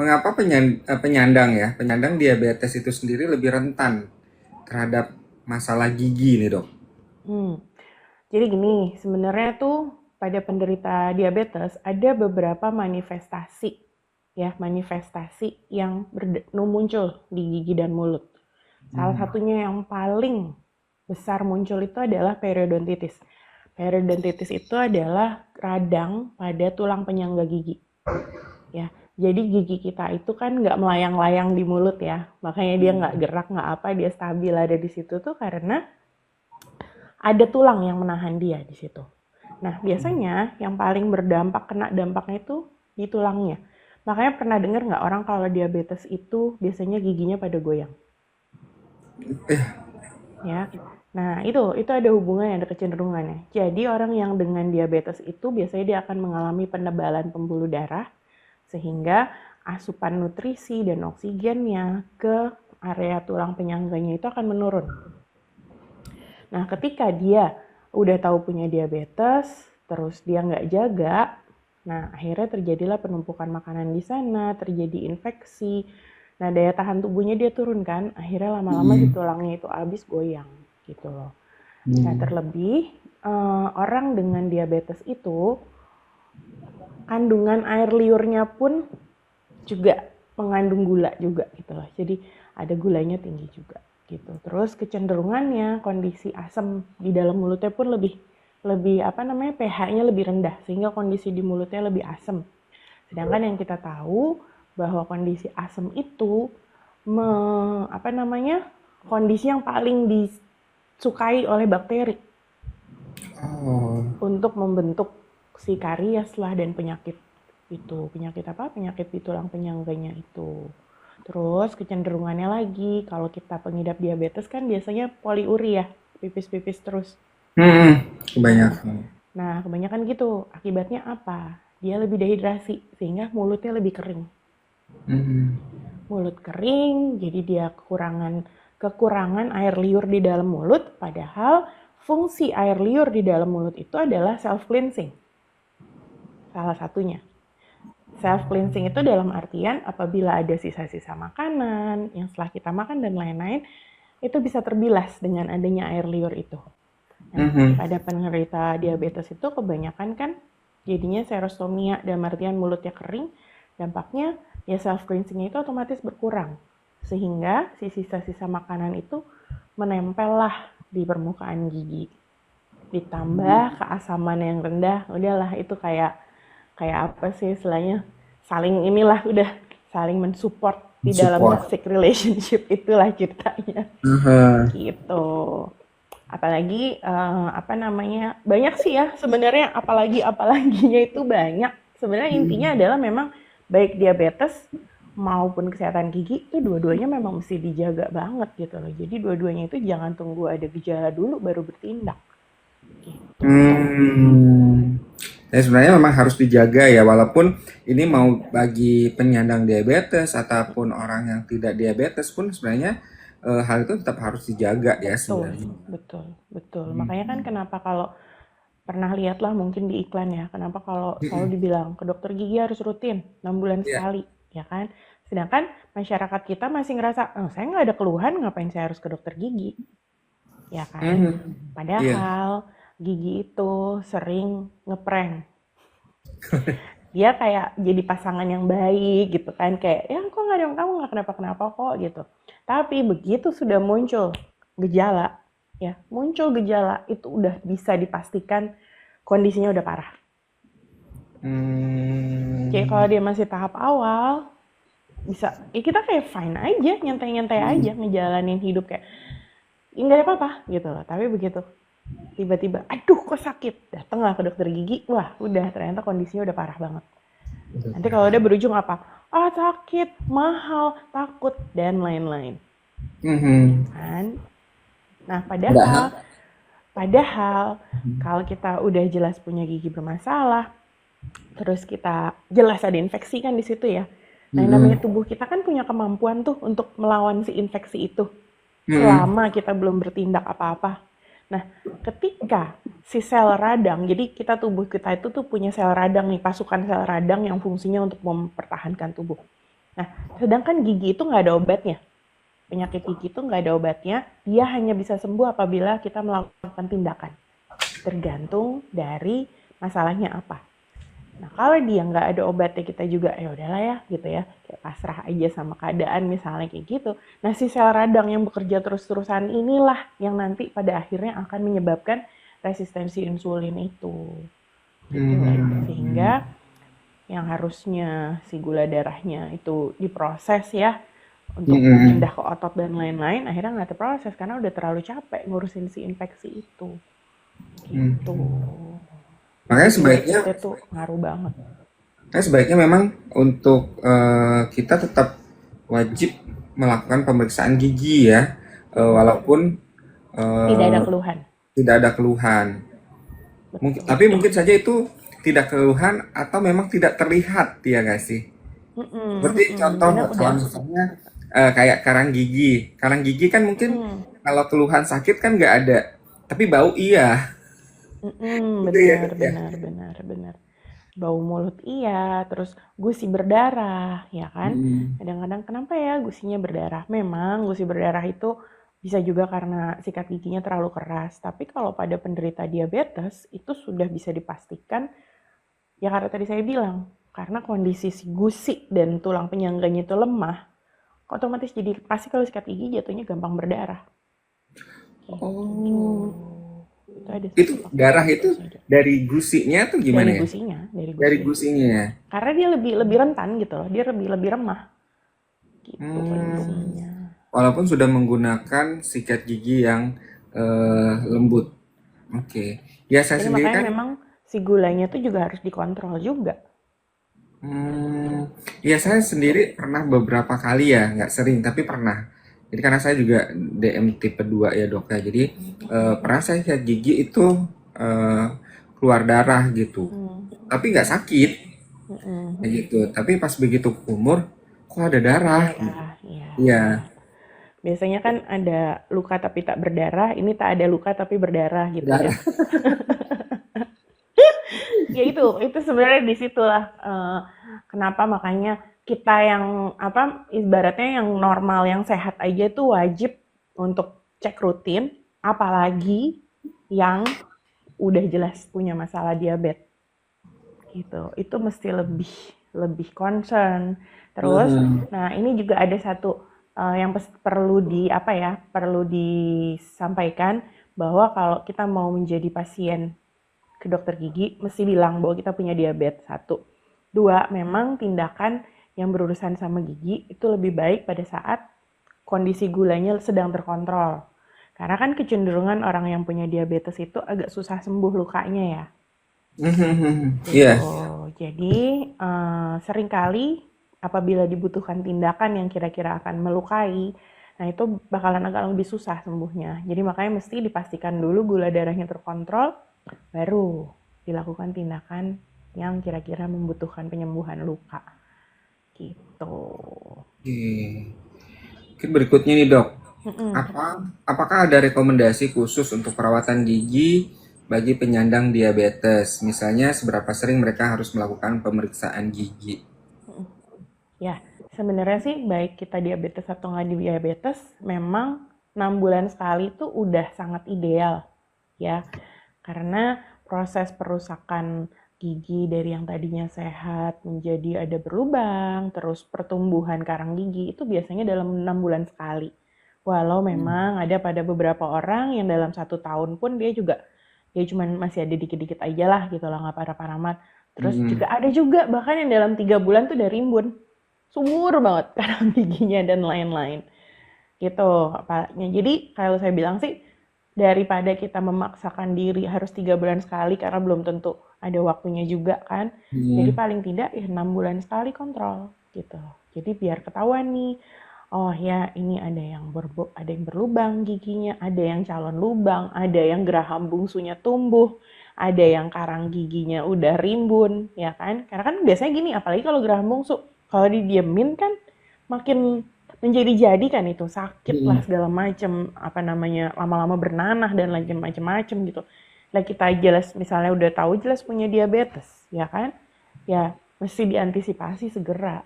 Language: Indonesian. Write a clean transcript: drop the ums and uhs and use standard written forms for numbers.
mengapa penyandang diabetes itu sendiri lebih rentan terhadap masalah gigi nih dok? Hmm. Jadi gini, sebenarnya tuh pada penderita diabetes ada beberapa manifestasi ya, manifestasi yang muncul di gigi dan mulut. Salah Hmm. satunya yang paling besar muncul itu adalah periodontitis. Periodontitis itu adalah radang pada tulang penyangga gigi. Ya, jadi gigi kita itu kan nggak melayang-layang di mulut ya, makanya dia nggak gerak nggak apa, dia stabil ada di situ tuh karena ada tulang yang menahan dia di situ. Nah, biasanya yang paling berdampak, kena dampaknya itu di tulangnya. Makanya pernah dengar nggak orang kalau diabetes itu biasanya giginya pada goyang, ya. Nah, itu ada hubungannya, ada kecenderungannya. Jadi orang yang dengan diabetes itu biasanya dia akan mengalami penebalan pembuluh darah sehingga asupan nutrisi dan oksigennya ke area tulang penyangganya itu akan menurun. Nah, ketika dia udah tahu punya diabetes, terus dia nggak jaga, nah akhirnya terjadilah penumpukan makanan di sana, terjadi infeksi. Nah, daya tahan tubuhnya dia turun kan, akhirnya lama-lama si Hmm. tulangnya itu habis goyang gitu loh. Nah, Hmm. terlebih orang dengan diabetes itu kandungan air liurnya pun juga mengandung gula juga gitu loh. Jadi ada gulanya tinggi juga gitu. Terus kecenderungannya kondisi asam di dalam mulutnya pun lebih lebih apa namanya pH-nya lebih rendah sehingga kondisi di mulutnya lebih asam. Sedangkan yang kita tahu bahwa kondisi asam itu apa namanya kondisi yang paling disukai oleh bakteri Oh. untuk membentuk si karies lah dan penyakit itu. Penyakit apa? Penyakit di tulang penyangganya itu. Terus kecenderungannya lagi, kalau kita pengidap diabetes kan biasanya poliuri ya, pipis-pipis terus. Hmm. Nah, Kebanyakan. kebanyakan gitu. Akibatnya apa? Dia lebih dehidrasi, sehingga mulutnya lebih kering. Hmm. Mulut kering, jadi dia kekurangan air liur di dalam mulut, padahal fungsi air liur di dalam mulut itu adalah self cleansing. Salah satunya. Self cleansing itu dalam artian apabila ada sisa-sisa makanan yang setelah kita makan dan lain-lain itu bisa terbilas dengan adanya air liur itu. Nah, Hmm. pada penderita diabetes itu kebanyakan kan jadinya serostomia dan artian mulutnya kering, dampaknya ya self cleansingnya itu otomatis berkurang sehingga si sisa-sisa makanan itu menempel lah di permukaan gigi. Ditambah keasaman yang rendah, udahlah itu kayak kayak apa sih istilahnya saling inilah udah saling mensupport di dalam Support. toxic relationship itulah ceritanya Aha. gitu. Apalagi apa namanya banyak sih ya sebenarnya apalaginya itu banyak. Sebenarnya intinya adalah memang baik diabetes maupun kesehatan gigi itu dua-duanya memang mesti dijaga banget gitu loh. Jadi dua-duanya itu jangan tunggu ada gejala dulu baru bertindak gitu. Hmm. Jadi sebenarnya memang harus dijaga ya, walaupun ini mau bagi penyandang diabetes ataupun orang yang tidak diabetes pun sebenarnya hal itu tetap harus dijaga ya Betul, sebenarnya. betul, betul. Makanya kan Hmm. kenapa kalau pernah lihat lah mungkin di iklan ya, kenapa kalau selalu Hmm. dibilang ke dokter gigi harus rutin 6 bulan Ya. sekali, ya kan? Sedangkan masyarakat kita masih ngerasa, saya nggak ada keluhan, ngapain saya harus ke dokter gigi, ya kan? Hmm. Iya. Padahal gigi itu sering ngeprank. Dia kayak jadi pasangan yang baik gitu kan, kayak ya kok nggak ada kamu nggak kenapa-kenapa kok gitu. Tapi begitu sudah muncul gejala, ya muncul gejala itu udah bisa dipastikan kondisinya udah parah. Jadi kalau Hmm. dia masih tahap awal, bisa ya kita kayak fine aja, nyantai-nyantai aja ngejalanin hidup kayak ya nggak ada apa-apa gitu loh. Tapi begitu tiba-tiba, aduh kok sakit, datanglah ke dokter gigi, wah udah ternyata kondisinya udah parah banget. Nanti kalau udah berujung apa? Sakit, mahal, takut, dan lain-lain. Ya Hmm. kan? Nah, Padahal. padahal kalau kita udah jelas punya gigi bermasalah, terus kita jelas ada infeksi kan di situ ya. Nah, yang namanya Hmm. tubuh kita kan punya kemampuan tuh untuk melawan si infeksi itu. Hmm. Selama kita belum bertindak apa-apa. Nah, ketika si sel radang, jadi tubuh kita itu tuh punya sel radang nih, pasukan sel radang yang fungsinya untuk mempertahankan tubuh. Nah, sedangkan gigi itu nggak ada obatnya. Penyakit gigi itu nggak ada obatnya, dia hanya bisa sembuh apabila kita melakukan tindakan. Tergantung dari masalahnya apa. Nah, kalau dia nggak ada obatnya, kita juga ya udahlah ya gitu ya, kayak pasrah aja sama keadaan misalnya kayak gitu. Nah, si sel radang yang bekerja terus-terusan inilah yang nanti pada akhirnya akan menyebabkan resistensi insulin itu. Gitu. Hmm. Sehingga yang harusnya si gula darahnya itu diproses ya untuk Mm-mm. pindah ke otot dan lain-lain, akhirnya nggak terproses karena udah terlalu capek ngurusin si infeksi itu. Gitu. Hmm. Jadi Makanya sebaiknya diabetesnya tuh ngaruh banget. Nah, sebaiknya memang untuk kita tetap wajib melakukan pemeriksaan gigi ya, walaupun Tidak eh, ada keluhan. tidak ada keluhan. Mungkin, Betul. tapi mungkin saja itu tidak keluhan atau memang tidak terlihat ya nggak sih? Seperti contoh Karena kalau udah. misalnya kayak karang gigi kan mungkin Mm-mm. kalau keluhan sakit kan nggak ada, tapi bau iya, gitu ya Benar, dok ya. benar, benar, benar. Bau mulut iya, terus gusi berdarah, ya kan? Mm. Kadang-kadang kenapa ya gusinya berdarah? Memang gusi berdarah itu bisa juga karena sikat giginya terlalu keras. Tapi kalau pada penderita diabetes, itu sudah bisa dipastikan, ya karena tadi saya bilang, karena kondisi si gusi dan tulang penyangganya itu lemah, otomatis jadi pasti kalau sikat gigi jatuhnya gampang berdarah. Gitu. Oh, Itu ada itu satu faktor darah itu itu saja. dari gusinya tuh Dari gimana ya? gusinya, dari Dari gusinya. gusinya ya. Karena dia lebih lebih rentan gitu loh, dia lebih lebih remah gitu Hmm, kondisinya. walaupun sudah menggunakan sikat gigi yang lembut. Oke. Ya saya Jadi sendiri makanya kan, memang si gulanya tuh juga harus dikontrol juga ya saya gitu. sendiri pernah beberapa kali ya, nggak sering tapi pernah. Jadi karena saya juga DM tipe 2 ya dok ya. Jadi pernah saya sikat gigi itu eh, keluar darah gitu. Mm, Tapi nggak sakit kayak gitu. Tapi pas begitu kumur, kok ada darah? berdarah, ya, Iya, ya. Biasanya kan ada luka tapi tak berdarah, ini tak ada luka tapi berdarah gitu ya. darah. Ya itu sebenarnya disitulah kenapa makanya kita yang apa ibaratnya yang normal yang sehat aja tuh wajib untuk cek rutin, apalagi yang udah jelas punya masalah diabetes gitu. Itu mesti lebih lebih concern. Terus, Mhm. nah ini juga ada satu yang perlu di apa ya, perlu disampaikan bahwa kalau kita mau menjadi pasien ke dokter gigi mesti bilang bahwa kita punya diabetes satu. Dua, memang tindakan yang berurusan sama gigi itu lebih baik pada saat kondisi gulanya sedang terkontrol. Karena kan kecenderungan orang yang punya diabetes itu agak susah sembuh lukanya ya. Mhm. Gitu. Iya. Jadi seringkali apabila dibutuhkan tindakan yang kira-kira akan melukai, nah itu bakalan agak lebih susah sembuhnya. Jadi makanya mesti dipastikan dulu gula darahnya terkontrol, baru dilakukan tindakan yang kira-kira membutuhkan penyembuhan luka. Gitu. Oke. Mungkin berikutnya nih dok, Mm-mm. apakah ada rekomendasi khusus untuk perawatan gigi bagi penyandang diabetes? Misalnya seberapa sering mereka harus melakukan pemeriksaan gigi? Ya, sebenarnya sih baik kita diabetes atau nggak diabetes, memang 6 bulan sekali itu udah sangat ideal ya. Karena proses perusakan gigi dari yang tadinya sehat menjadi ada berlubang, terus pertumbuhan karang gigi itu biasanya dalam 6 bulan sekali. Walau memang ada pada beberapa orang yang dalam 1 tahun pun dia juga dia cuma masih ada dikit-dikit aja lah gitu lah nggak parah-parah amat. Terus juga Mhm. ada juga bahkan yang dalam 3 bulan tuh udah rimbun, sumur banget karang giginya dan lain-lain gitu. Jadi kalau saya bilang sih daripada kita memaksakan diri harus 3 bulan sekali karena belum tentu ada waktunya juga kan. Jadi Mhm. paling tidak ya 6 bulan sekali kontrol gitu. Jadi biar ketahuan nih, oh ya ini ada yang berlubang giginya, ada yang calon lubang, ada yang geraham bungsunya tumbuh, ada yang karang giginya udah rimbun, ya kan? Karena kan biasanya gini, apalagi kalau geraham bungsu, kalau didiemin kan makin menjadi-jadi kan itu sakit lah Mhm. segala macem apa namanya lama-lama bernanah dan lagi macem-macem gitu. Nah kita jelas misalnya udah tahu jelas punya diabetes ya kan, ya mesti diantisipasi segera